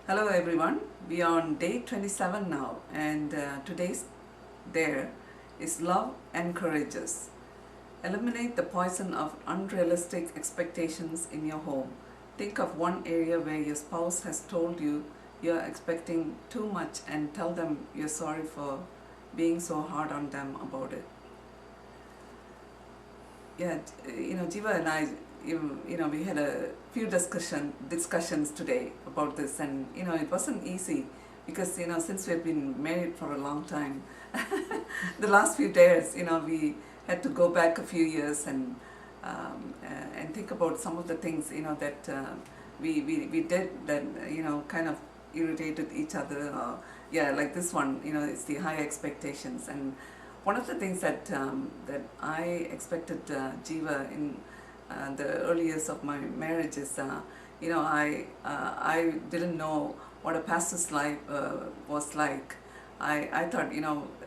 Hello everyone, we are on day 27 now, and today's dare is love encourages. Eliminate the poison of unrealistic expectations in your home. Think of one area where your spouse has told you you're expecting too much and tell them you're sorry for being so hard on them about it. Yeah, Jiva and I, we had a few discussions today about this, and it wasn't easy because since we've been married for a long time, the last few days, we had to go back a few years and think about some of the things that we did that kind of irritated each other. Yeah, like this one, it's the high expectations. And one of the things that I expected Jeeva in the early years of my marriage is, I didn't know what a pastor's life was like. I thought,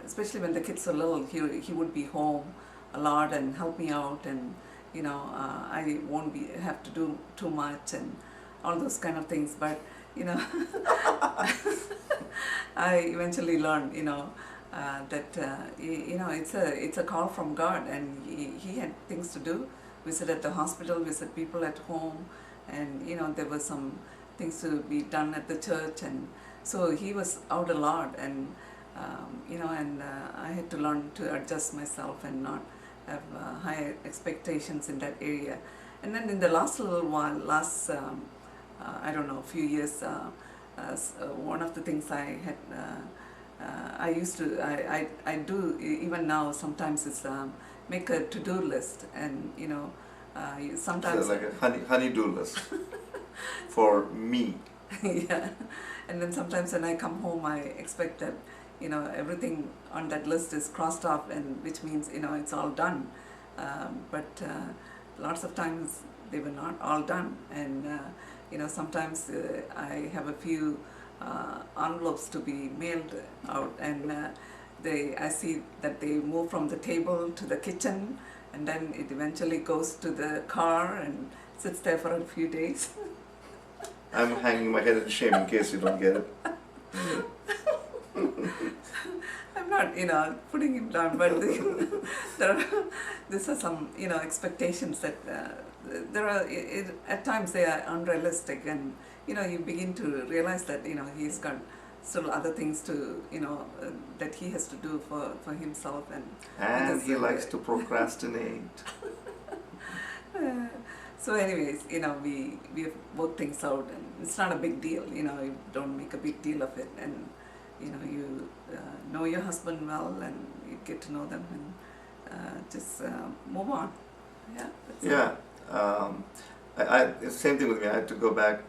especially when the kids were little, he would be home a lot and help me out, and I won't have to do too much and all those kind of things. But I eventually learned, that it's a call from God, and he had things to do. Visit at the hospital, visit people at home, and there were some things to be done at the church, and so he was out a lot, and I had to learn to adjust myself and not have high expectations in that area. And then in the last little while, I don't know, few years, one of the things I used to, I do even now sometimes is make a to-do list, and sometimes So like a honey-do list for me. yeah, and then sometimes when I come home, I expect that everything on that list is crossed off, and which means it's all done. But lots of times they were not all done, and sometimes I have a few envelopes to be mailed out, and I see that they move from the table to the kitchen, and then it eventually goes to the car and sits there for a few days. I'm hanging my head in shame in case you don't get it. I'm not, putting him down, but these are some, expectations that at times they are unrealistic, and you begin to realize that he's got still other things to that he has to do for himself, And he likes to procrastinate. So anyways, we have worked things out, and it's not a big deal. You don't make a big deal of it, and you know your husband well, and you get to know them, and just move on. Yeah. Yeah. Same thing with me. I had to go back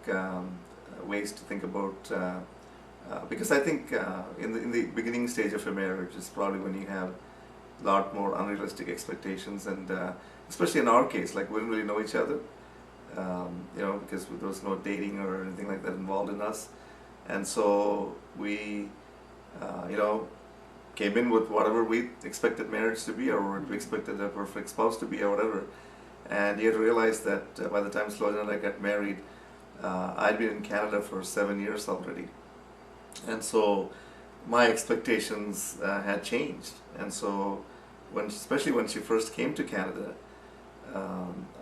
ways to think about because I think in the beginning stage of a marriage is probably when you have a lot more unrealistic expectations, and especially in our case, like we didn't really know each other, because there was no dating or anything like that involved in us, and so we, came in with whatever we expected marriage to be, or what we expected a perfect spouse to be, or whatever, and you had to realize that by the time Sulojana and I got married, I'd been in Canada for 7 years already, and so my expectations had changed, and so especially when she first came to Canada,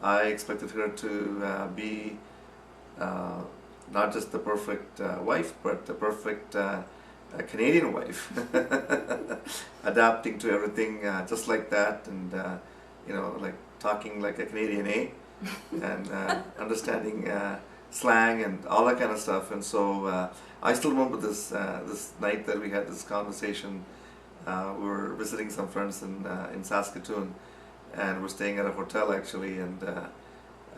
I expected her to be not just the perfect wife, but the perfect Canadian wife, adapting to everything just like that, and like talking like a Canadian, and understanding slang and all that kind of stuff. And so I still remember this night that we had this conversation. We were visiting some friends in Saskatoon, and we're staying at a hotel actually. And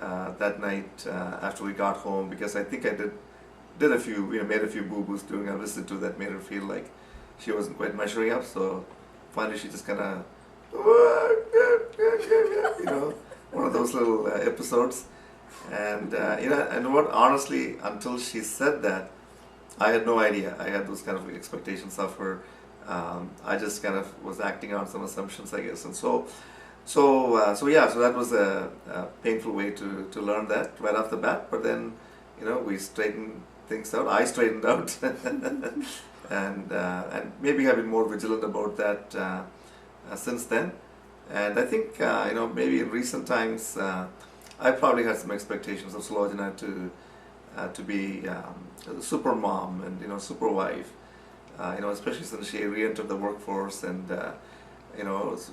that night after we got home, because I think I did a few, made a few boo-boos during our visit to that made her feel like she wasn't quite measuring up. So finally she just kind of, one of those little episodes. And and what, honestly, until she said that, I had no idea. I had those kind of expectations of her. I just kind of was acting on some assumptions, I guess. And so that was a painful way to learn that right off the bat. But then, we straightened things out. I straightened out, and maybe have been more vigilant about that since then. And I think maybe in recent times I probably had some expectations of Sulojana to be a super mom and super wife. Especially since she re-entered the workforce and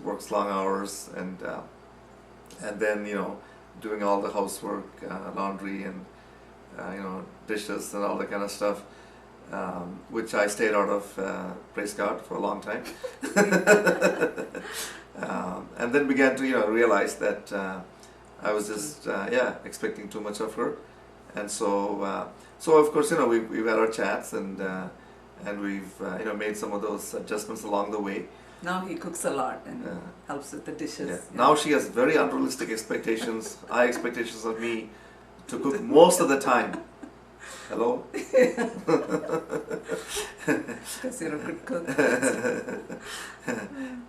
works long hours and then doing all the housework, laundry and dishes and all that kind of stuff, which I stayed out of, praise God, for a long time. And then began to realize that I was just expecting too much of her, and so of course we've had our chats and we've made some of those adjustments along the way. Now he cooks a lot and helps with the dishes. Yeah. Now she has very unrealistic expectations, high expectations of me to cook most of the time. Hello? Because you're a good cook.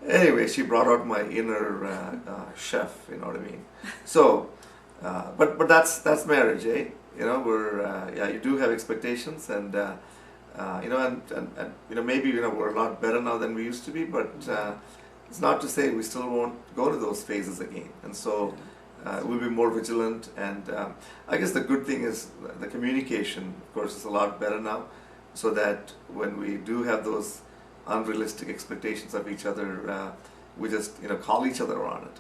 Anyway, she brought out my inner chef, you know what I mean? So, but that's marriage, eh? You do have expectations and maybe we're a lot better now than we used to be, but it's not to say we still won't go to those phases again. And so we'll be more vigilant, and I guess the good thing is the communication, of course, is a lot better now, so that when we do have those unrealistic expectations of each other, we just call each other on it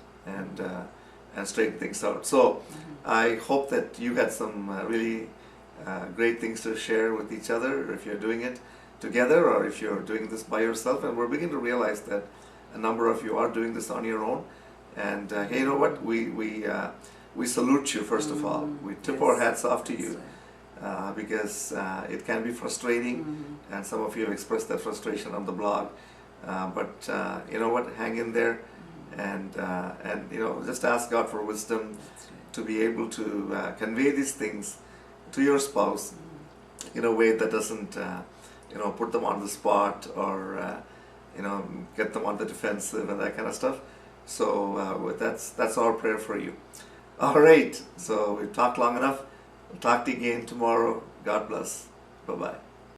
and straighten things out. So I hope that you had some really great things to share with each other, if you're doing it together or if you're doing this by yourself. And we're beginning to realize that a number of you are doing this on your own. And hey, you know what? We salute you, first of all. We tip our hats off to you, because it can be frustrating, and some of you have expressed that frustration on the blog. But you know what? Hang in there, and just ask God for wisdom to be able to convey these things to your spouse in a way that doesn't put them on the spot or get them on the defensive and that kind of stuff. So that's our prayer for you. All right, so we've talked long enough. We'll talk to you again tomorrow. God bless. Bye-bye.